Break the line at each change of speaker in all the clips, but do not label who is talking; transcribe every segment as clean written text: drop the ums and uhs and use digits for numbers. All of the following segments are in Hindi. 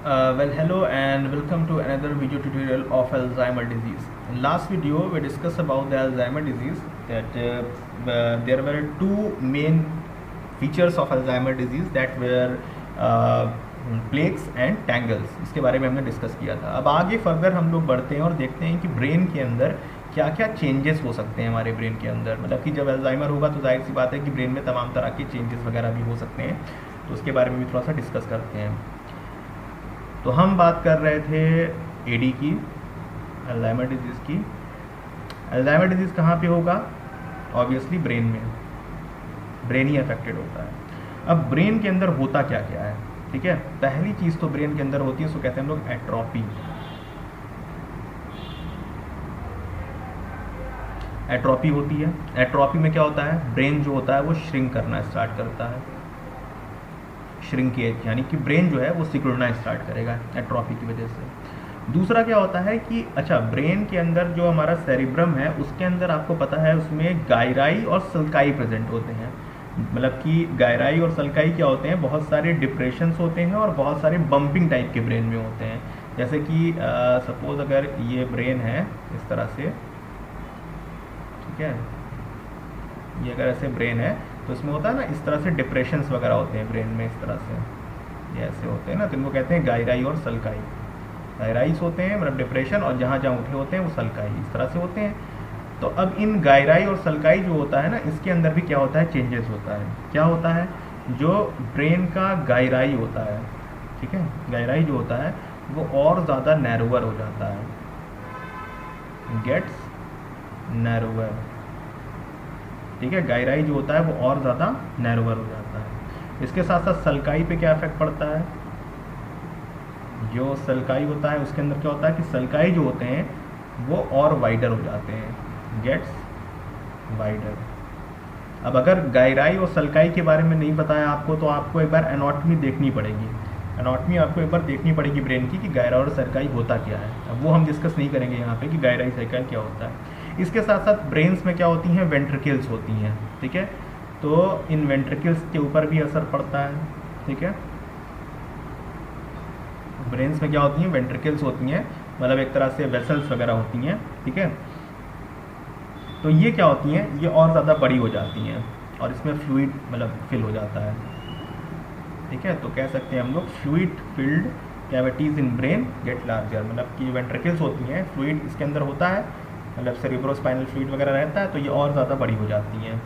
Hello and welcome to another video tutorial of Alzheimer disease. In last video, we discussed about the Alzheimer disease that there were two main features of Alzheimer disease that were plaques and tangles. इसके बारे में हमने डिस्कस किया था. अब आगे फर्दर हम लोग बढ़ते हैं और देखते हैं कि ब्रेन के अंदर क्या क्या चेंजेस हो सकते हैं हमारे ब्रेन के अंदर. मतलब कि जब अल्जाइमर होगा तो जाहिर सी बात है कि ब्रेन में तमाम तरह के चेंजेस वगैरह भी हो सकते हैं. तो उसके बारे में भी थोड़ा सा डिस्कस करते हैं. तो हम बात कर रहे थे एडी की, अल्जाइमर डिजीज़ की. अल्जाइमर डिजीज़ कहाँ पे होगा? ऑब्वियसली ब्रेन में. ब्रेन ही अफेक्टेड होता है. अब ब्रेन के अंदर होता क्या क्या है, ठीक है. पहली चीज़ तो ब्रेन के अंदर होती है, उसको कहते हैं हम लोग एट्रोपी. एट्रोपी होती है. एट्रोपी में क्या होता है? ब्रेन जो होता है वो श्रिंक करना स्टार्ट करता है. श्रिंकेज यानी कि ब्रेन जो है वो सिकुड़ना स्टार्ट करेगा एट्रोफी की वजह से. दूसरा क्या होता है कि अच्छा, ब्रेन के अंदर जो हमारा सेरिब्रम है उसके अंदर आपको पता है उसमें गायराई और सल्काई प्रेजेंट होते हैं. मतलब कि गायराई और सल्काई क्या होते हैं? बहुत सारे डिप्रेशंस होते हैं और बहुत सारे बम्पिंग टाइप के ब्रेन में होते हैं. जैसे कि सपोज अगर ये ब्रेन है इस तरह से, ठीक है, ये अगर ऐसे ब्रेन है तो इसमें होता है ना इस तरह से डिप्रेशंस वगैरह होते हैं ब्रेन में. इस तरह से ये ऐसे होते हैं ना, तो इनको कहते हैं गायराई और सल्काई. गायराइस होते हैं मतलब डिप्रेशन, और जहाँ जहाँ उठे होते हैं वो सल्काई, इस तरह से होते हैं. तो अब इन गायराई और सल्काई जो होता है ना, इसके अंदर भी क्या होता है? चेंजेस होता है. क्या होता है? जो ब्रेन का गायराई होता है, ठीक है, गायराई जो होता है वो और ज़्यादा नैरोवर हो जाता है. गेट्स नैरोवर, ठीक है. गायराई जो होता है वो और ज़्यादा नैरोवर हो जाता है. इसके साथ साथ सल्काई पे क्या इफेक्ट पड़ता है? जो सल्काई होता है उसके अंदर क्या होता है कि सल्काई जो होते हैं वो और वाइडर हो जाते हैं. Gets wider. अब अगर गायराई और सल्काई के बारे में नहीं बताया आपको तो आपको एक बार एनाटॉमी देखनी पड़ेगी. एनाटॉमी आपको एक बार देखनी पड़ेगी ब्रेन की कि गायराई और सल्काई होता क्या है. अब वो हम डिस्कस नहीं करेंगे यहाँ पे कि गायराई सल्काई क्या होता है. इसके साथ साथ ब्रेन्स में क्या होती हैं? वेंट्रिकल्स होती हैं, ठीक है. तो इन वेंट्रिकल्स के ऊपर भी असर पड़ता है, ठीक है. ब्रेन्स में क्या होती हैं? वेंट्रिकल्स होती हैं, मतलब एक तरह से वेसल्स वगैरह होती हैं, ठीक है. तो ये क्या होती हैं? ये और ज़्यादा बड़ी हो जाती हैं और इसमें फ्लूइड मतलब फिल हो जाता है, ठीक है. तो कह सकते हैं हम लोग fluid filled cavities in brain get larger. मतलब कि वेंट्रिकल्स होती हैं, फ्लूइड इसके अंदर होता है, मतलब सेरिब्रोस्पाइनल फ्लूइड वगैरह रहता है, तो ये और ज़्यादा बड़ी हो जाती हैं.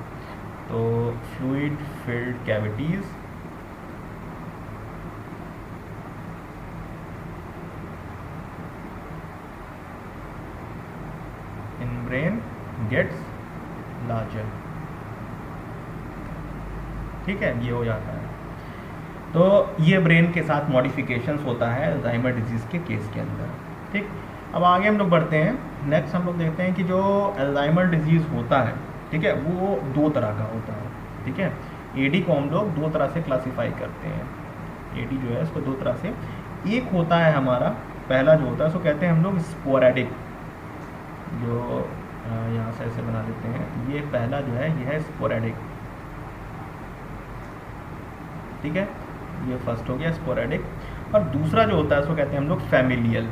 तो fluid filled cavities in brain gets larger, ठीक है. ये हो जाता है. तो ये ब्रेन के साथ मॉडिफिकेशंस होता है अल्जाइमर डिजीज़ के केस के अंदर, ठीक. अब आगे हम लोग बढ़ते हैं. नेक्स्ट हम लोग देखते हैं कि जो अल्जाइमर डिजीज़ होता है, ठीक है, वो दो तरह का होता है, ठीक है. एडी को हम लोग दो तरह से क्लासीफाई करते हैं. एडी जो है इसको दो तरह से, एक होता है हमारा पहला जो होता है उसको कहते हैं हम लोग स्पोरेडिक. जो यहाँ से ऐसे बना देते हैं, ये पहला जो है ये है स्पोरेडिक, ठीक है. ये फर्स्ट हो गया स्पोरेडिक. और दूसरा जो होता है उसको कहते हैं हम लोग फैमिलियल.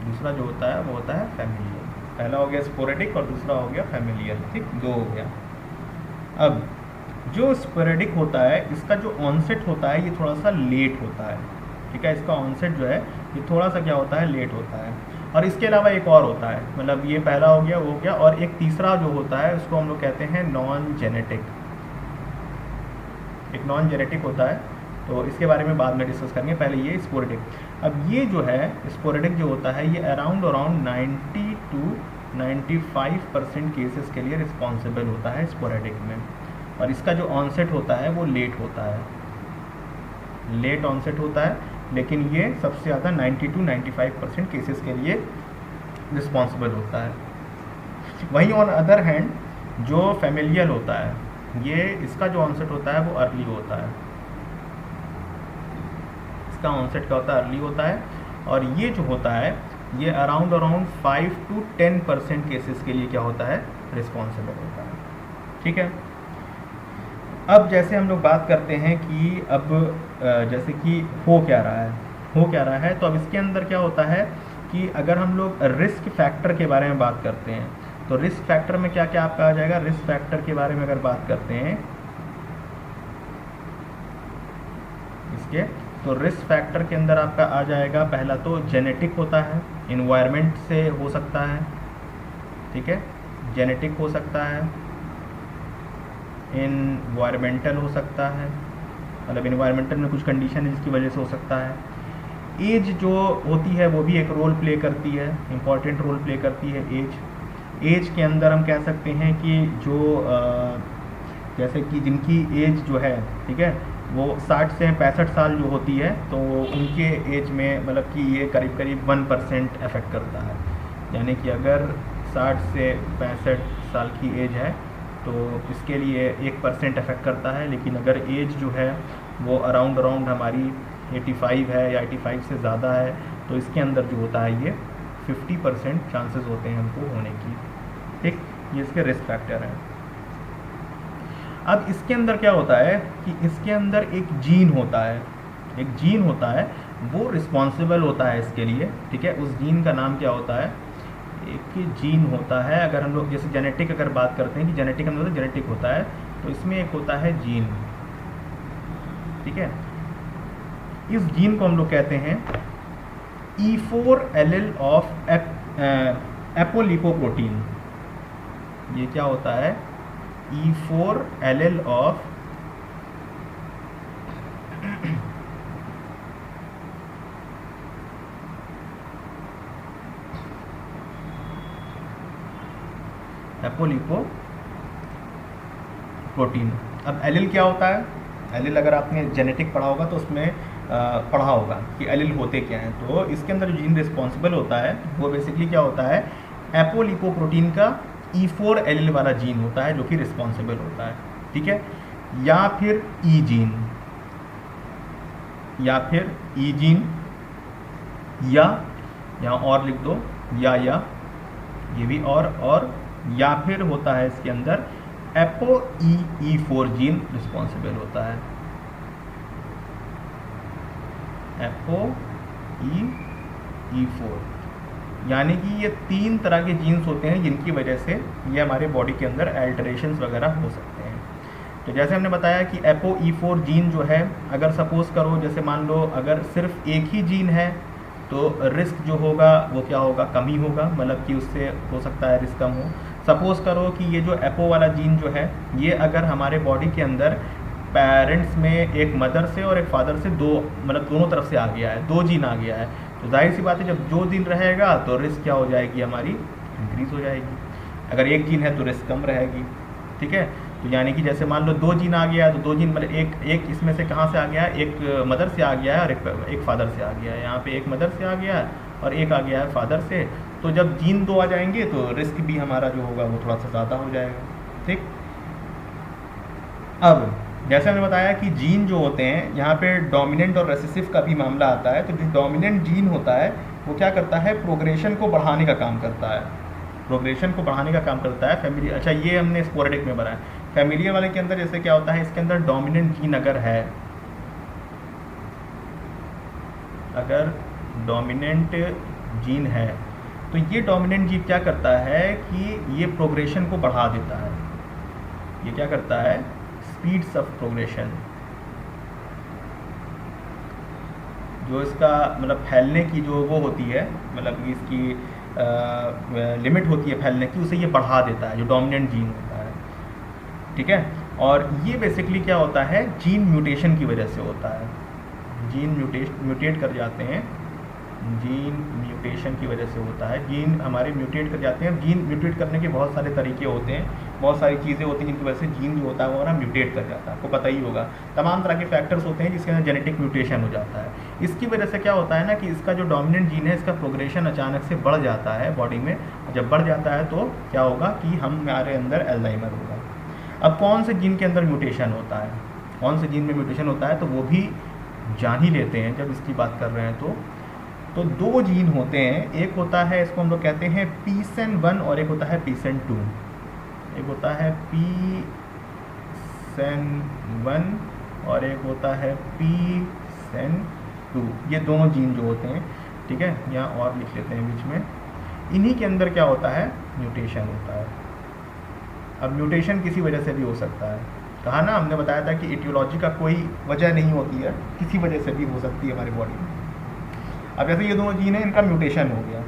दूसरा जो होता है वो होता है फैमिलियल. पहला हो गया स्पोरेडिक और दूसरा हो गया फैमिलियल, ठीक. दो हो गया. अब जो स्पोरेडिक होता है इसका जो ऑनसेट होता है ये थोड़ा सा लेट होता है, ठीक है. इसका ऑनसेट जो है ये थोड़ा सा क्या होता है? लेट होता है. और इसके अलावा एक और होता है, मतलब ये पहला हो गया, वो हो गया, और एक तीसरा जो होता है उसको हम लोग कहते हैं नॉन जेनेटिक. एक नॉन जेनेटिक होता है, तो इसके बारे में बाद में डिस्कस करेंगे. पहले ये स्पोरेडिक. अब ये जो है स्पोरेडिक जो होता है ये अराउंड 90 to 95% केसेस के लिए रिस्पॉन्सिबल होता है स्पोरेडिक में. और इसका जो ऑनसेट होता है वो लेट होता है, लेट ऑनसेट होता है, लेकिन ये सबसे ज़्यादा 90 to 95% केसेस के लिए रिस्पॉन्सिबल होता है. वहीं ऑन अदर हैंड जो फैमिलियल होता है ये इसका जो ऑनसेट होता है वो अर्ली होता है. इसका ऑनसेट क्या होता है? अर्ली होता है. और ये जो होता है ये अराउंड 5 to 10% केसेस के लिए क्या होता है? रिस्पॉन्सिबल होता है. ठीक है। अब जैसे हम लोग बात करते हैं कि अब जैसे कि हो क्या रहा है, तो अब इसके अंदर क्या होता है कि अगर हम लोग रिस्क फैक्टर के बारे में बात करते हैं तो रिस्क फैक्टर में क्या क्या आपका आ जाएगा। रिस्क फैक्टर के बारे में अगर बात करते हैं इसके, तो रिस्क फैक्टर के अंदर आपका आ जाएगा, पहला तो जेनेटिक होता है, इन्वायरमेंट से हो सकता है, ठीक है, जेनेटिक हो सकता है, इन्वायरमेंटल हो सकता है, मतलब इन्वायरमेंटल में कुछ कंडीशन है जिसकी वजह से हो सकता है। एज जो होती है वो भी एक रोल प्ले करती है, इंपॉर्टेंट रोल प्ले करती है एज के अंदर हम कह सकते हैं कि जो जैसे कि जिनकी एज जो है, ठीक है, वो 60 से 65 साल जो होती है तो उनके एज में मतलब कि ये करीब करीब 1% अफेक्ट करता है। यानी कि अगर 60 से 65 साल की एज है तो इसके लिए 1% अफेक्ट करता है, लेकिन अगर एज जो है वो अराउंड हमारी 85 है या 85 से ज़्यादा है तो इसके अंदर जो होता है ये 50% चांसेस होते हैं हमको होने की, ठीक। ये इसके रिस्क फैक्टर हैं। अब इसके अंदर क्या होता है कि इसके अंदर एक जीन होता है, वो रिस्पॉन्सिबल होता है इसके लिए, ठीक है। उस जीन का नाम क्या होता है, एक जीन होता है। अगर हम लोग जैसे जेनेटिक अगर बात करते हैं कि जेनेटिक अंदर जेनेटिक होता है तो इसमें एक होता है जीन, ठीक है। इस जीन को हम लोग कहते हैं E4 एलील ऑफ एपोलिपोप्रोटीन। ये क्या होता है, E4 एलील ऑफ एपोलिपोप्रोटीन। अब एलील क्या होता है, एलील अगर आपने जेनेटिक पढ़ा होगा तो उसमें पढ़ा होगा कि एलील होते क्या हैं। तो इसके अंदर जो जीन रिस्पॉन्सिबल होता है वो बेसिकली क्या होता है, एपोलिपोप्रोटीन का E4 एलील वाला जीन होता है जो कि रिस्पॉन्सिबल होता है, ठीक है। या फिर ई जीन, या यहाँ और लिख दो, या ये भी और या फिर होता है इसके अंदर ApoE4 जीन रिस्पॉन्सिबल होता है। ApoE4 यानी कि ये 3 तरह के जीन्स होते हैं जिनकी वजह से ये हमारे बॉडी के अंदर अल्टरेशंस वगैरह हो सकते हैं। तो जैसे हमने बताया कि ApoE4 जीन जो है, अगर सपोज करो जैसे मान लो अगर सिर्फ एक ही जीन है तो रिस्क जो होगा वो क्या होगा, कम ही होगा, मतलब कि उससे हो सकता है रिस्क कम हो। सपोज करो कि ये जो एपो वाला जीन जो है ये अगर हमारे बॉडी के अंदर पेरेंट्स में एक मदर से और एक फादर से मतलब दोनों तरफ से आ गया है, 2 जीन आ गया है, तो जाहिर सी बात है जब 2 जीन रहेगा तो रिस्क क्या हो जाएगी, हमारी इंक्रीज़ हो जाएगी। अगर एक जीन है तो रिस्क कम रहेगी, ठीक है। तो यानी कि जैसे मान लो 2 जीन आ गया है तो 2 जीन मतलब एक इसमें से कहाँ से आ गया है, एक मदर से आ गया है और एक फादर से आ गया है। यहाँ पे एक मदर से आ गया है और एक आ गया है फादर से। तो जब जीन 2 आ जाएंगे तो रिस्क भी हमारा जो होगा वो थोड़ा सा ज़्यादा हो जाएगा, ठीक। अब जैसे हमने बताया कि जीन जो होते हैं यहाँ पे डोमिनेंट और रेसेसिव का भी मामला आता है। तो जो डोमिनेंट जीन होता है वो क्या करता है, प्रोग्रेशन को बढ़ाने का काम करता है, फैमिली। अच्छा ये हमने स्पोरेडिक में बनाया। फैमिलियर वाले के अंदर जैसे क्या होता है, इसके अंदर डोमिनेंट जीन अगर डोमिनेंट जीन है तो ये डोमिनेंट जीन क्या करता है कि ये प्रोग्रेशन को बढ़ा देता है। ये क्या करता है, स्पीड्स ऑफ प्रोग्रेशन, जो इसका मतलब फैलने की जो वो होती है, मतलब इसकी लिमिट होती है फैलने की, उसे ये बढ़ा देता है, जो डोमिनेंट जीन होता है, ठीक है। और ये बेसिकली क्या होता है, जीन म्यूटेशन की वजह से होता है। जीन म्यूटेट कर जाते हैं, जीन म्यूटेशन की वजह से होता है। जीन हमारे म्यूटेट कर जाते हैं। जीन म्यूटेट करने के बहुत सारे तरीके होते हैं, बहुत सारी चीज़ें होती हैं जिनकी वजह से जीन जो होता है वो हमारा म्यूटेट कर जाता है। आपको पता ही होगा तमाम तरह के फैक्टर्स होते हैं जिसके अंदर जेनेटिक म्यूटेशन हो जाता है। इसकी वजह से क्या होता है ना कि इसका जो डोमिनेंट जीन है इसका प्रोग्रेशन अचानक से बढ़ जाता है बॉडी में। जब बढ़ जाता है तो क्या होगा कि हमारे अंदर अल्जाइमर होगा। अब कौन से जीन के अंदर म्यूटेशन होता है, कौन से जीन में म्यूटेशन होता है, तो वो भी जान ही लेते हैं जब इसकी बात कर रहे हैं। तो 2 जीन होते हैं, एक होता है इसको हम लोग कहते हैं PSEN1 और एक होता है PSEN2। एक होता है पी सेन 1 और एक होता है पी सेन 2। ये दोनों जीन जो होते हैं, ठीक है, यहाँ और लिख लेते हैं बीच में, इन्हीं के अंदर क्या होता है, म्यूटेशन होता है। अब म्यूटेशन किसी वजह से भी हो सकता है, कहा ना हमने बताया था कि इटियोलॉजी का कोई वजह नहीं होती है, किसी वजह से भी हो सकती है हमारी बॉडी में। अब जैसे ये दोनों जीन है, इनका म्यूटेशन हो गया,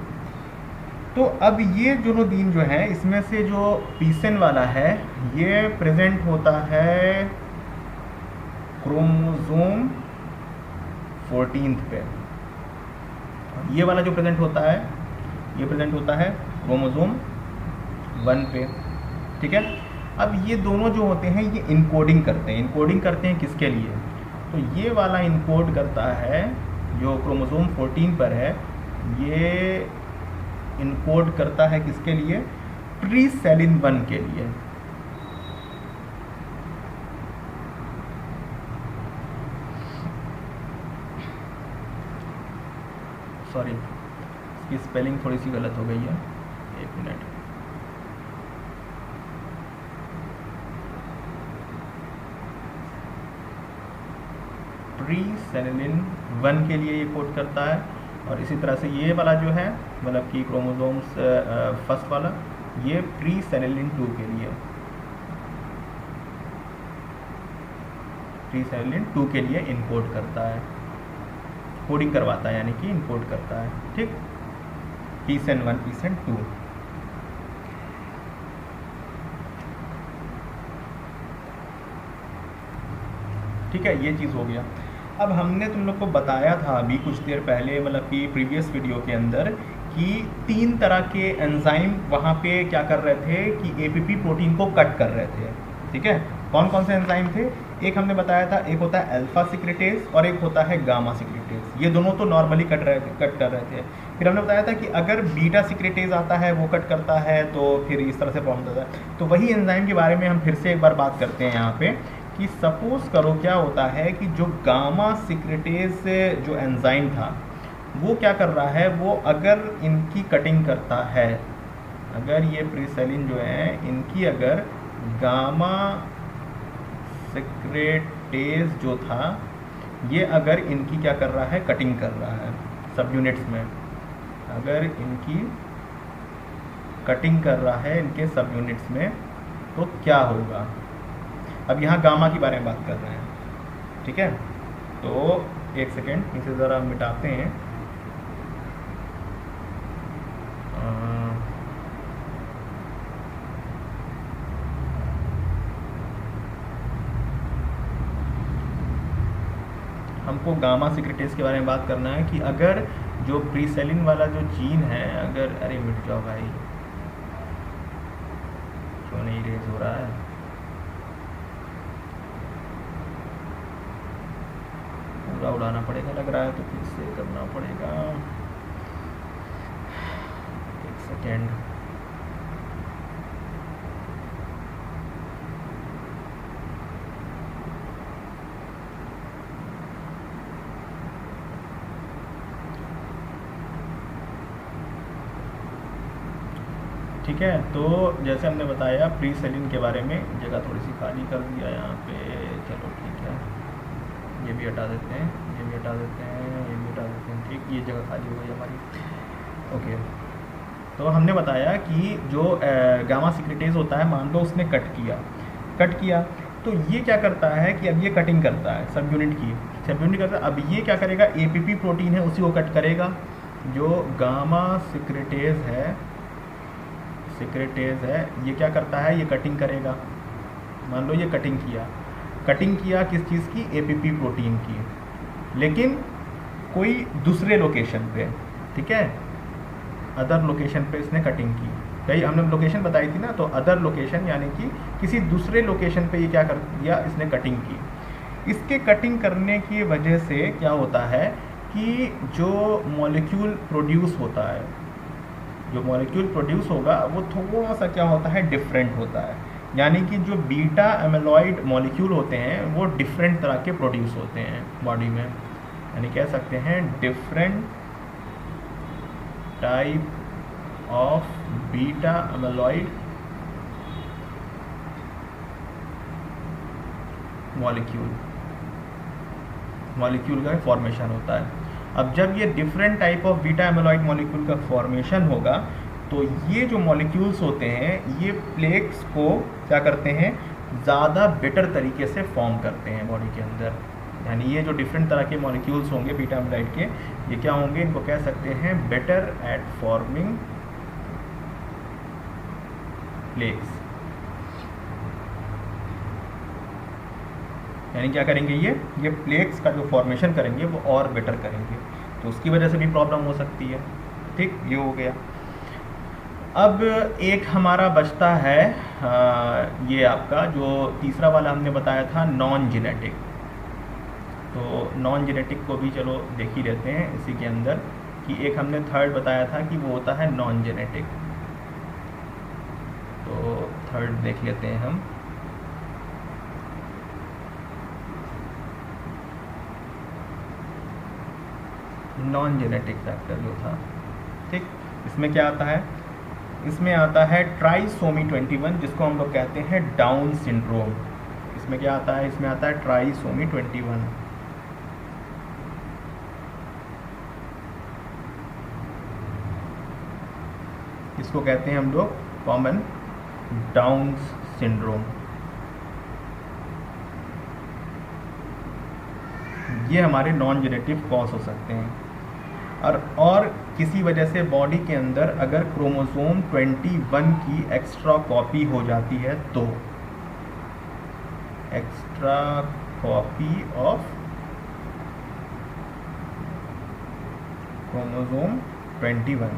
तो अब ये दोनों जीन जो है, इसमें से जो पीसेन वाला है ये प्रेजेंट होता है क्रोमोसोम 14 पे, ये वाला जो प्रेजेंट होता है ये प्रेजेंट होता है क्रोमोसोम 1 पे, ठीक है। अब ये दोनों जो होते हैं ये इनकोडिंग करते हैं, इनकोडिंग करते हैं किसके लिए, तो ये वाला इनकोड करता है जो क्रोमोसोम 14 पर है, ये इनकोड करता है किसके लिए, प्रीसेलिन 1 के लिए। सॉरी, इसकी स्पेलिंग थोड़ी सी गलत हो गई है, एक मिनट। प्रीसेलिन 1 के लिए ये कोड करता है, और इसी तरह से ये वाला जो है, मतलब कि क्रोमोसोम्स फर्स्ट वाला, ये प्रीसेलिन 2 के लिए, प्रीसेलिन 2 के लिए इनकोड करता है, कोडिंग करवाता है, यानी कि इनकोड करता है, ठीक। पीसेन 1 पीसेन 2। ठीक है, ये चीज़ हो गया। अब हमने तुम लोग को बताया था अभी कुछ देर पहले, मतलब कि प्रीवियस वीडियो के अंदर, कि 3 तरह के एंजाइम वहाँ पे क्या कर रहे थे कि एपीपी प्रोटीन को कट कर रहे थे, ठीक है। कौन कौन से एंजाइम थे, एक हमने बताया था, एक होता है अल्फा सिक्रेटेज और एक होता है गामा सिक्रेटेज। ये दोनों तो नॉर्मली कट कर रहे थे। फिर हमने बताया था कि अगर बीटा सिक्रेटेज आता है, वो कट करता है, तो फिर इस तरह से प्रॉब्लम होता है। तो वही एंजाइम के बारे में हम फिर से एक बार बात करते हैं यहाँ पे, कि सपोज करो क्या होता है कि जो गामा सिक्रेटेज जो एंजाइम था वो क्या कर रहा है, वो अगर इनकी कटिंग करता है, अगर ये प्रीसेलिन जो है इनकी अगर गामा सिक्रेटेज जो था ये अगर इनकी क्या कर रहा है, कटिंग कर रहा है सब यूनिट्स में, अगर इनकी कटिंग कर रहा है इनके सब यूनिट्स में, तो क्या होगा। अब यहाँ गामा के बारे में बात कर रहे हैं, ठीक है। तो एक सेकेंड इसे ज़रा मिटाते हैं। हमको गामा सिक्रेटेज के बारे में बात करना है कि अगर जो प्रीसेलिन वाला जो जीन है, अगर, अरे मिट जाओ भाई, क्यों नहीं रेज हो रहा है, पूरा उड़ाना पड़ेगा लग रहा है, तो फिर से करना पड़ेगा, एक सेकेंड। ठीक है, तो जैसे हमने बताया प्रीसेलिन के बारे में, जगह थोड़ी सी खाली कर दिया यहाँ पे, चलो ठीक है, ये भी हटा देते हैं, ये भी हटा देते हैं, ये भी हटा देते हैं, ठीक, ये जगह खाली हो गई हमारी। ओके, तो हमने बताया कि जो गामा सिक्रेटेज होता है, मान लो उसने कट किया, तो ये क्या करता है कि अब ये कटिंग करता है सब यूनिट की, सब यूनिट करता है। अब ये क्या करेगा, एपीपी प्रोटीन है उसी को कट करेगा, जो गामा सिक्रेटेज है ये क्या करता है, ये कटिंग करेगा। मान लो ये कटिंग किया किस चीज़ की, एपीपी प्रोटीन की, लेकिन कोई दूसरे लोकेशन पे, ठीक है, अदर लोकेशन पे इसने कटिंग की। कई हमने लोकेशन बताई थी ना, तो अदर लोकेशन यानी कि किसी दूसरे लोकेशन पे ये क्या कर दिया, इसने कटिंग की। इसके कटिंग करने की वजह से क्या होता है कि जो मॉलिक्यूल प्रोड्यूस होता है, जो मॉलिक्यूल प्रोड्यूस होगा वो थोड़ा सा क्या होता है, डिफरेंट होता है। यानी कि जो बीटा एमिलॉइड मॉलिक्यूल होते हैं वो डिफरेंट तरह के प्रोड्यूस होते हैं बॉडी में, यानी कह सकते हैं different type of beta amyloid molecule का फॉर्मेशन होता है। अब जब ये different type of beta amyloid molecule का फॉर्मेशन होगा तो ये जो मॉलिक्यूल्स होते हैं ये प्लेक्स को क्या करते हैं, ज़्यादा बेटर तरीके से फॉर्म करते हैं बॉडी के अंदर। यानी ये जो डिफरेंट तरह के मॉलिक्यूल्स होंगे बीटा एमिलॉइड के, ये क्या होंगे, इनको कह सकते हैं बेटर एट फॉर्मिंग प्लेक्स। यानी क्या करेंगे, ये प्लेक्स का जो फॉर्मेशन करेंगे वो और बेटर करेंगे, तो उसकी वजह से भी प्रॉब्लम हो सकती है। ठीक, ये हो गया। अब एक हमारा बचता है ये आपका जो तीसरा वाला हमने बताया था नॉन जेनेटिक। तो नॉन जेनेटिक को भी चलो देख ही लेते हैं इसी के अंदर, कि एक हमने थर्ड बताया था कि वो होता है नॉन जेनेटिक। तो थर्ड देख लेते हैं हम। नॉन जेनेटिक फैक्टर जो था, ठीक, इसमें क्या आता है, इसमें आता है ट्राइसोमी 21, जिसको हम लोग कहते हैं डाउन सिंड्रोम। इसमें क्या आता है, इसमें आता है ट्राइसोमी 21। इसको कहते हैं हम लोग कॉमन डाउन सिंड्रोम। ये हमारे नॉन जेनेटिव कॉज हो सकते हैं। और किसी वजह से बॉडी के अंदर अगर क्रोमोसोम 21 की एक्स्ट्रा कॉपी हो जाती है तो एक्स्ट्रा कॉपी ऑफ क्रोमोसोम 21,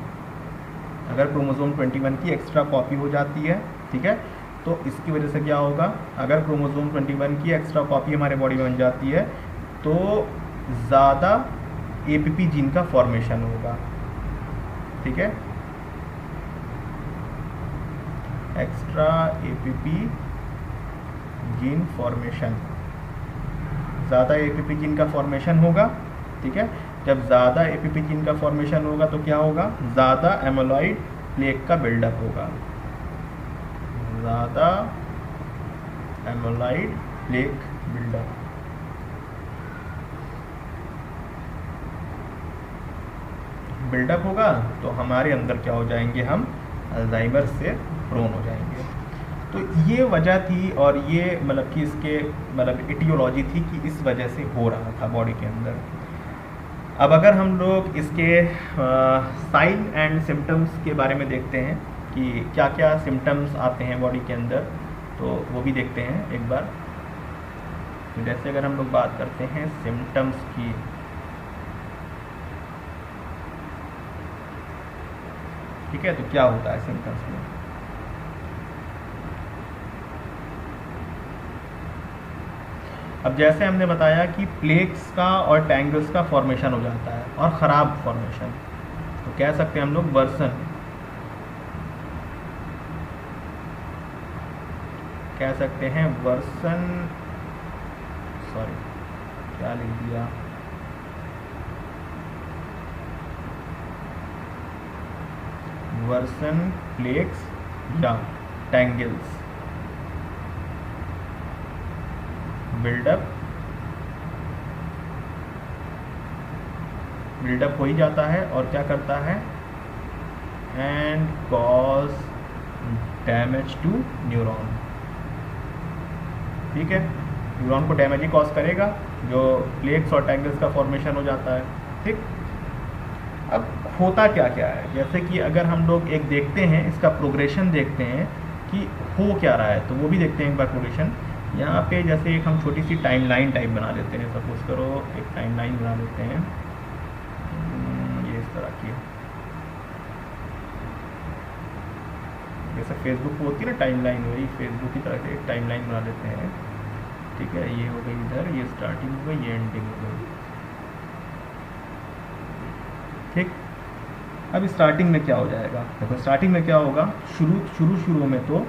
अगर क्रोमोसोम 21 की एक्स्ट्रा कॉपी हो जाती है, ठीक है, तो इसकी वजह से क्या होगा, अगर क्रोमोसोम 21 की एक्स्ट्रा कॉपी हमारे बॉडी में बन जाती है तो ज़्यादा एपीपी जीन का फॉर्मेशन होगा। ठीक है, एक्स्ट्रा एपीपी जीन फॉर्मेशन, ज़्यादा एपीपी जीन का फॉर्मेशन होगा। ठीक है, जब ज़्यादा एपीपी जीन का फॉर्मेशन होगा तो क्या होगा, ज़्यादा एमिलॉइड प्लेक का बिल्डअप होगा, ज़्यादा एमिलॉइड प्लेक बिल्डअप। बिल्डअप होगा तो हमारे अंदर क्या हो जाएंगे, हम अल्जाइमर से प्रोन हो जाएंगे। तो ये वजह थी, और ये मतलब कि इसके मतलब इटियोलॉजी थी कि इस वजह से हो रहा था बॉडी के अंदर। अब अगर हम लोग इसके साइन एंड सिम्टम्स के बारे में देखते हैं कि क्या क्या सिम्टम्स आते हैं बॉडी के अंदर, तो वो भी देखते हैं एक बार। तो जैसे अगर हम लोग बात करते हैं सिम्टम्स की, ठीक है, तो क्या होता है सिम्टम्स में। अब जैसे हमने बताया कि प्लेक्स का और टैंगल्स का फॉर्मेशन हो जाता है, और ख़राब फॉर्मेशन, तो कह सकते हैं हम लोग वर्सन, कह सकते हैं वर्सन, सॉरी क्या लिख दिया, वर्सन प्लेक्स या टैंगल्स, बिल्डअप हो ही जाता है, और क्या करता है, and cause damage to neuron. ठीक है, न्यूरॉन को डैमेज ही कॉज करेगा जो प्लेक्स और टैंगल्स का फॉर्मेशन हो जाता है। ठीक, अब होता क्या क्या है, जैसे कि अगर हम लोग एक देखते हैं, इसका प्रोग्रेशन देखते हैं कि हो क्या रहा है, तो वो भी देखते हैं एक बार प्रोग्रेशन। यहाँ पे जैसे एक हम छोटी सी टाइमलाइन टाइप बना लेते हैं, सपोज करो एक टाइमलाइन बना लेते हैं, ये इस तरह की, जैसे फेसबुक पर होती है ना टाइमलाइन, वही फेसबुक की तरह से एक टाइमलाइन बना लेते हैं। ठीक है, ये हो गई इधर, ये स्टार्टिंग हो गई, ये एंडिंग हो गई। ठीक, अब स्टार्टिंग में क्या हो जाएगा, देखो स्टार्टिंग में क्या होगा, शुरू में तो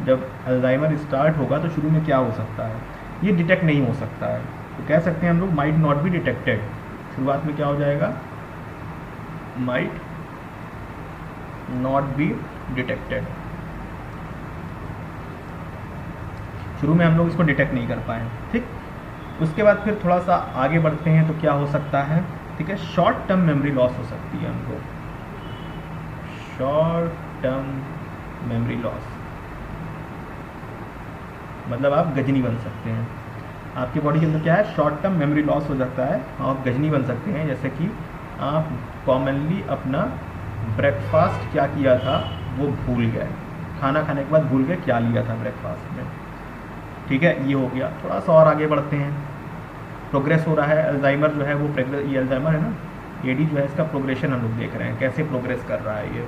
जब अल्जाइमर स्टार्ट होगा तो शुरू में क्या हो सकता है, ये डिटेक्ट नहीं हो सकता है, तो कह सकते हैं हम लोग माइट नॉट बी डिटेक्टेड। शुरुआत में क्या हो जाएगा, माइट नॉट बी डिटेक्टेड। शुरू में हम लोग इसको डिटेक्ट नहीं कर पाए, ठीक। उसके बाद फिर थोड़ा सा आगे बढ़ते हैं तो क्या हो सकता है, ठीक है, शॉर्ट टर्म मेमोरी लॉस हो सकती है हमको, शॉर्ट टर्म मेमोरी लॉस, मतलब आप गजनी बन सकते हैं। आपकी बॉडी के अंदर क्या है, शॉर्ट टर्म मेमोरी लॉस हो सकता है, आप गजनी बन सकते हैं। जैसे कि आप कॉमनली अपना ब्रेकफास्ट क्या किया था वो भूल गए, खाना खाने के बाद भूल गए क्या लिया था ब्रेकफास्ट में, ठीक है, ये हो गया। थोड़ा सा और आगे बढ़ते हैं, प्रोग्रेस हो रहा है, अल्जाइमर जो है वो ये अल्जाइमर है ना, एडी जो है इसका प्रोग्रेशन हम लोग देख रहे हैं कैसे प्रोग्रेस कर रहा है। ये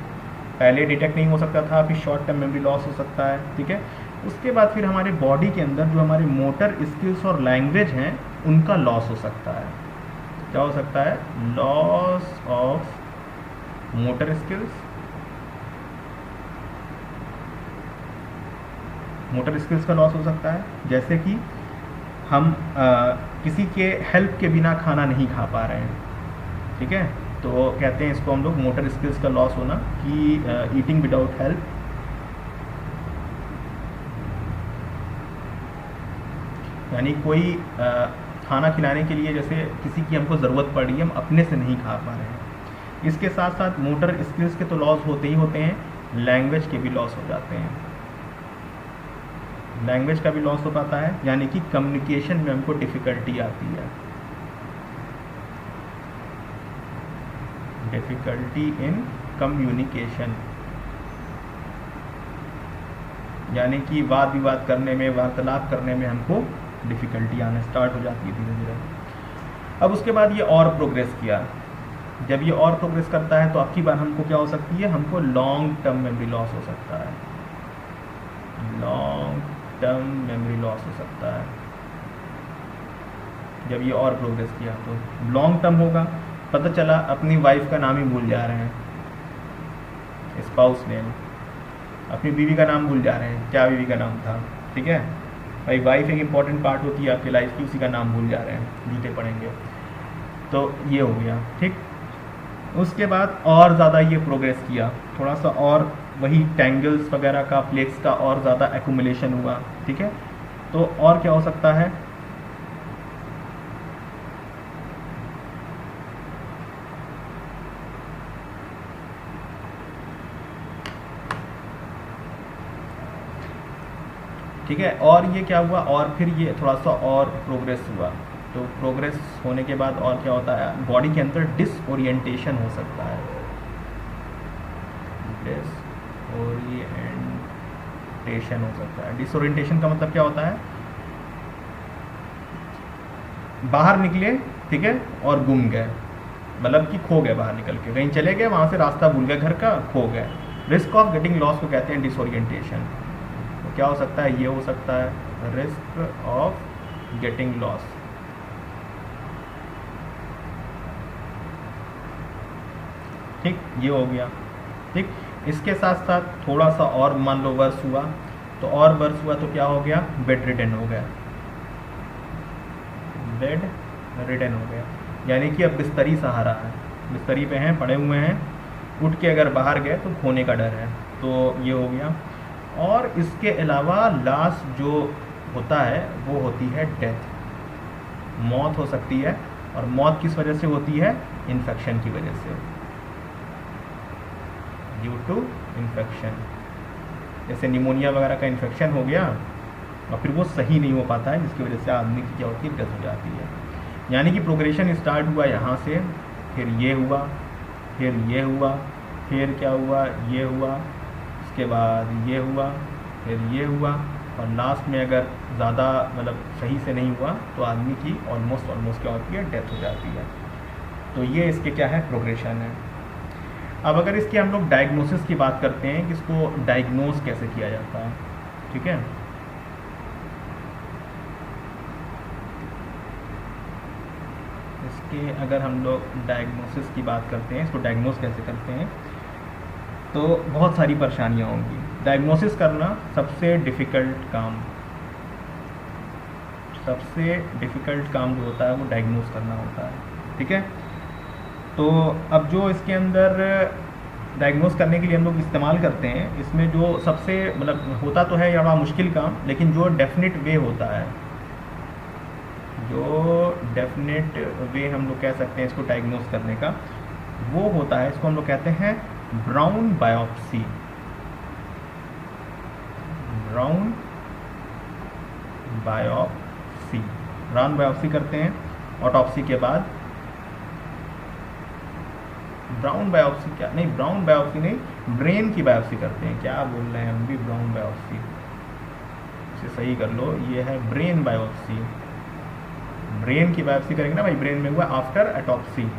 पहले डिटेक्ट नहीं हो सकता था, फिर शॉर्ट टर्म मेमोरी लॉस हो सकता है, ठीक है। उसके बाद फिर हमारे बॉडी के अंदर जो हमारे मोटर स्किल्स और लैंग्वेज हैं उनका लॉस हो सकता है। क्या हो सकता है, loss of motor skills, motor skills का लॉस हो सकता है। जैसे कि हम किसी के हेल्प के बिना खाना नहीं खा पा रहे हैं, ठीक है, तो कहते हैं इसको हम लोग मोटर स्किल्स का लॉस होना, कि ईटिंग विदाउट हेल्प, यानी कोई खाना खिलाने के लिए जैसे किसी की हमको ज़रूरत पड़ रही है, हम अपने से नहीं खा पा रहे हैं। इसके साथ साथ मोटर स्किल्स के तो लॉस होते ही होते हैं, लैंग्वेज के भी लॉस हो जाते हैं, लैंग्वेज का भी लॉस हो पाता है, यानी कि कम्युनिकेशन में हमको डिफ़िकल्टी आती है, डिफ़िकल्टी इन कम्युनिकेशन, यानी कि वाद विवाद करने में, वार्तालाप करने में हमको डिफ़िकल्टी आना स्टार्ट हो जाती है धीरे धीरे। अब उसके बाद ये और प्रोग्रेस किया, जब ये और प्रोग्रेस करता है तो आपकी बात हमको क्या हो सकती है, हमको लॉन्ग टर्म मेमोरी लॉस हो सकता है, लॉन्ग टर्म मेमोरी लॉस हो सकता है। जब ये और प्रोग्रेस किया तो लॉन्ग टर्म होगा, पता चला अपनी वाइफ का नाम ही भूल जा रहे हैं, स्पाउस नेम, अपनी बीवी का नाम भूल जा रहे हैं, क्या बीवी का नाम था, ठीक है भाई, वाइफ एक इंपॉर्टेंट पार्ट होती है आपकी लाइफ की, उसी का नाम भूल जा रहे हैं, जूते पड़ेंगे, तो ये हो गया, ठीक। उसके बाद और ज़्यादा ये प्रोग्रेस किया, थोड़ा सा और वही टेंगल्स वगैरह का, फ्लेक्स का और ज़्यादा एक्यूमुलेशन हुआ, ठीक है, तो और क्या हो सकता है, ठीक है। और ये क्या हुआ, और फिर ये थोड़ा सा और प्रोग्रेस हुआ, तो प्रोग्रेस होने के बाद और क्या होता है, बॉडी के अंदर डिसओरिएंटेशन हो सकता है, डिसओरिएंटेशन हो सकता है। डिसओरिएंटेशन का मतलब क्या होता है, बाहर निकले, ठीक है, और गुम गए, मतलब कि खो गए, बाहर निकल के कहीं चले गए, वहाँ से रास्ता भूल गए घर का, खो गए। रिस्क ऑफ गेटिंग लॉस को कहते हैं डिसओरिएंटेशन। तो क्या हो सकता है, ये हो सकता है रिस्क ऑफ गेटिंग लॉस। ठीक, ये हो गया, ठीक। इसके साथ साथ थोड़ा सा और मान लो वर्ष हुआ, तो और वर्ष हुआ तो क्या हो गया, बेड रिडन हो गया, बेड रिडन हो गया, यानी कि अब बिस्तरी सहारा है, बिस्तरी पे हैं, पड़े हुए हैं, उठ के अगर बाहर गए तो खोने का डर है, तो ये हो गया। और इसके अलावा लास्ट जो होता है वो होती है डेथ, मौत हो सकती है, और मौत किस वजह से होती है, इन्फेक्शन की वजह से, ड्यू टू इन्फेक्शन। जैसे निमोनिया वगैरह का इन्फेक्शन हो गया और फिर वो सही नहीं हो पाता है, जिसकी वजह से आदमी की क्या होती है, डेथ हो जाती है। यानी कि प्रोग्रेशन स्टार्ट हुआ यहाँ से, फिर ये हुआ, फिर ये हुआ, फिर क्या हुआ, ये हुआ, उसके बाद ये हुआ, फिर ये हुआ, और लास्ट में अगर ज़्यादा मतलब सही से नहीं हुआ तो आदमी की ऑलमोस्ट क्या होती है, डेथ हो जाती है। तो ये इसके क्या है, प्रोग्रेशन है। अब अगर इसके हम लोग डायग्नोसिस की बात करते हैं कि इसको डायग्नोस कैसे किया जाता है, ठीक है। इसके अगर हम लोग डायग्नोसिस की बात करते हैं, इसको डायग्नोस कैसे करते हैं, तो बहुत सारी परेशानियां होंगी। डायग्नोसिस करना सबसे डिफ़िकल्ट काम, सबसे डिफ़िकल्ट काम जो होता है वो डायग्नोस करना होता है, ठीक है। तो अब जो इसके अंदर डायग्नोस करने के लिए हम लोग इस्तेमाल करते हैं, इसमें जो सबसे मतलब होता तो है या बड़ा मुश्किल काम, लेकिन जो डेफिनेट वे होता है, जो डेफिनेट वे हम लोग कह सकते हैं इसको डायग्नोस करने का, वो होता है, इसको हम लोग कहते हैं brown biopsy. Brown biopsy, brown biopsy करते हैं ऑटोप्सी के बाद। ब्राउन बायोप्सी क्या नहीं, ब्राउन बायोप्सी नहीं, ब्रेन की बायोप्सी करते हैं, क्या बोल रहे हैं हम भी, ब्राउन बायोप्सी, इसे सही कर लो, ये है ब्रेन बायोप्सी। ब्रेन की बायोप्सी करेंगे ना भाई, ब्रेन में हुआ आफ्टर एटॉप्सी।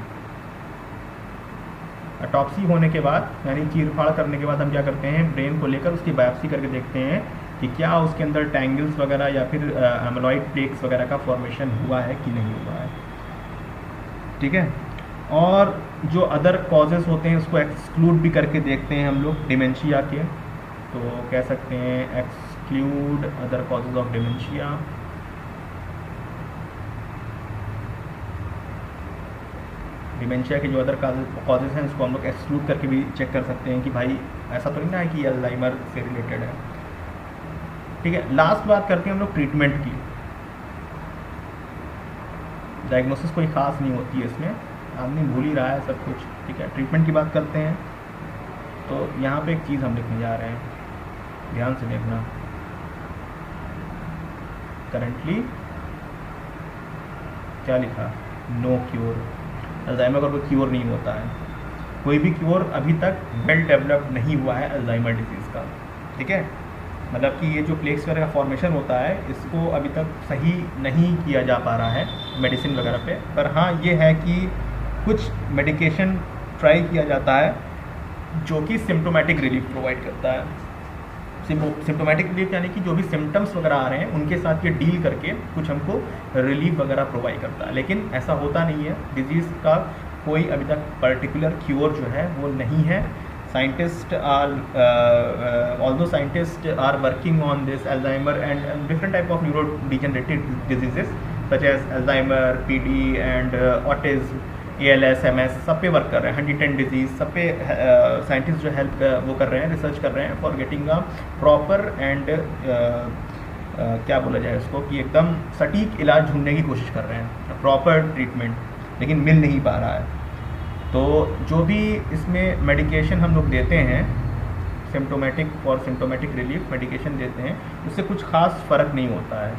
एटॉप्सी होने के बाद यानी चीरफाड़ करने के बाद हम क्या करते हैं, ब्रेन को लेकर उसकी बायोप्सी करके देखते हैं कि क्या उसके अंदर टैंगल्स वगैरह या फिर एमोलॉइड प्लेक्स वगैरह का फॉर्मेशन हुआ है कि नहीं हुआ है, ठीक है। और जो अदर कॉजेज़ होते हैं उसको एक्सक्लूड भी करके देखते हैं हम लोग डिमेंशिया के, तो कह सकते हैं exclude other causes of dementia. Dementia के जो अदर कॉजेज़ हैं उसको हम लोग एक्सक्लूड करके भी चेक कर सकते हैं कि भाई ऐसा तो नहीं ना है कि अल्जाइमर से रिलेटेड है, ठीक है। लास्ट बात करते हैं हम लोग ट्रीटमेंट की। डायग्नोसिस कोई ख़ास नहीं होती है इसमें, आदमी भूल ही रहा है सब कुछ, ठीक है। ट्रीटमेंट की बात करते हैं, तो यहाँ पे एक चीज़ हम लिखने जा रहे हैं, ध्यान से देखना। करंटली क्या लिखा, नो क्योर, अल्जाइमर का कोई क्योर नहीं होता है, कोई भी क्योर अभी तक वेल डेवलप्ड नहीं हुआ है अल्जाइमर डिजीज़ का, ठीक है। मतलब कि ये जो प्लेक्स वगैरह का फॉर्मेशन होता है इसको अभी तक सही नहीं किया जा पा रहा है मेडिसिन वगैरह पे, पर हाँ ये है कि कुछ मेडिकेशन ट्राई किया जाता है जो कि सिम्टोमेटिक रिलीफ प्रोवाइड करता है। सिम्टोमेटिक रिलीफ यानी कि जो भी सिम्टम्स वगैरह आ रहे हैं उनके साथ ये डील करके कुछ हमको रिलीफ वगैरह प्रोवाइड करता है, लेकिन ऐसा होता नहीं है। डिजीज़ का कोई अभी तक पर्टिकुलर क्योर जो है वो नहीं है। Scientist are although scientists are working on this Alzheimer and different type of neurodegenerative diseases such as Alzheimer, PD and autism, ALS, MS, सब पे वर्क कर रहे हैं, हंटिंगटन डिजीज़ सब पे साइंटिस्ट जो हेल्प वो कर रहे हैं, रिसर्च कर रहे हैं for getting a proper and क्या बोला जाए उसको कि एकदम सटीक इलाज ढूंढने की कोशिश कर रहे हैं, प्रॉपर ट्रीटमेंट, लेकिन मिल नहीं पा रहा है। तो जो भी इसमें मेडिकेशन हम लोग देते हैं, symptomatic for symptomatic relief medication देते हैं, उससे कुछ ख़ास फ़र्क नहीं होता है।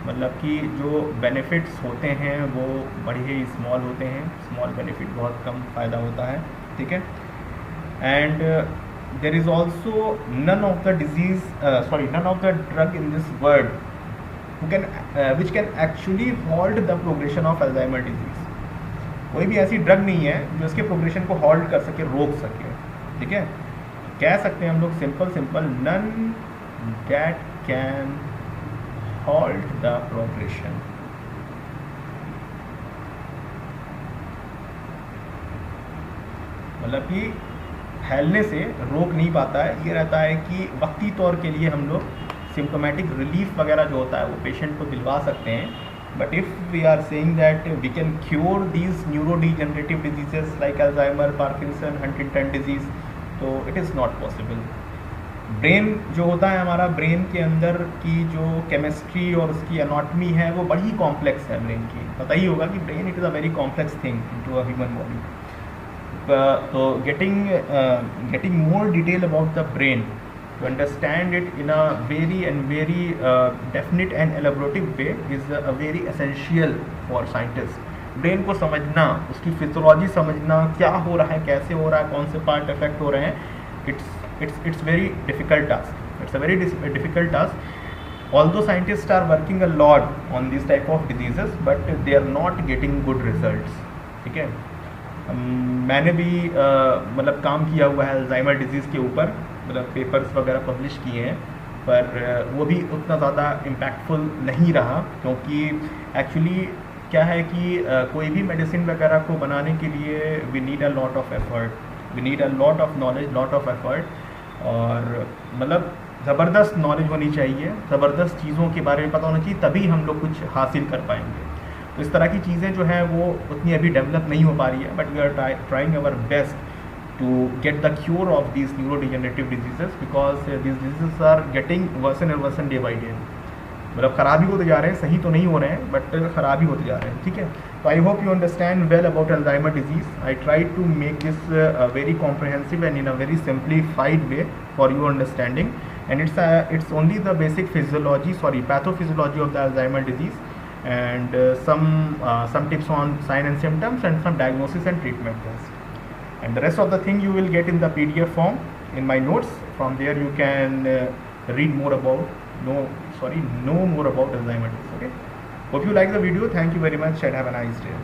मतलब कि जो बेनिफिट्स होते हैं वो बड़े ही स्मॉल होते हैं, स्मॉल बेनिफिट, बहुत कम फ़ायदा होता है, ठीक है। And there is also none of the drug in this world which can actually halt the progression of Alzheimer disease. कोई भी ऐसी ड्रग नहीं है जो इसके प्रोग्रेशन को हॉल्ट कर सके, रोक सके, ठीक है। कह सकते हैं हम लोग simple none that can halt the progression. मतलब कि फैलने से रोक नहीं पाता है, ये रहता है कि वक्ती तौर के लिए हम लोग सिम्टोमेटिक रिलीफ वगैरह जो होता है वो पेशेंट को दिलवा सकते हैं। But if we are saying that we can cure these neurodegenerative diseases like Alzheimer, Parkinson, Huntington disease, तो it is not possible। Brain जो होता है हमारा, ब्रेन के अंदर की जो केमिस्ट्री और उसकी एनाटॉमी है वो बड़ी कॉम्प्लेक्स है ब्रेन की, पता ही होगा कि brain it is a very complex thing into a human body. तो getting more detail about the brain to understand it in a very definite and elaborative way is a very essential for scientists। Brain को समझना, उसकी फिजियोलॉजी समझना, क्या हो रहा है, कैसे हो रहा है, कौन से पार्ट इफेक्ट हो रहे हैं, it's very difficult task, it's a very difficult task। although scientists are working a lot on these type of diseases but they are not getting good results, ठीक है। मैंने भी मतलब काम किया हुआ है अल्जाइमर डिजीज़ के ऊपर, मतलब पेपर्स वगैरह पब्लिश किए हैं, पर वो भी उतना ज़्यादा इम्पैक्टफुल नहीं रहा, क्योंकि एक्चुअली क्या है कि कोई भी मेडिसिन वगैरह को बनाने के लिए we need a lot of effort, we need a lot of knowledge, lot of effort, और मतलब ज़बरदस्त नॉलेज होनी चाहिए, ज़बरदस्त चीज़ों के बारे में पता होना चाहिए, तभी हम लोग कुछ हासिल कर पाएंगे। तो इस तरह की चीज़ें जो है वो उतनी अभी डेवलप नहीं हो पा रही है, but we are trying our best to get the cure of these neurodegenerative diseases, because these diseases are getting worse and worse day by day. मतलब ख़राब ही होते जा रहे हैं, सही तो नहीं हो रहे हैं बट ख़राब ही होते जा रहे हैं, ठीक है. तो I hope you understand well about Alzheimer disease. I try to make this very comprehensive and in a very simplified way for your understanding, and it's only the basic pathophysiology of the Alzheimer disease, and some tips on sign and symptoms and some diagnosis and treatment plans. And the rest of the thing you will get in the PDF form in my notes. From there you can read more about know more about Alzheimer disease. Okay, hope you like the video. Thank you very much and have a nice day.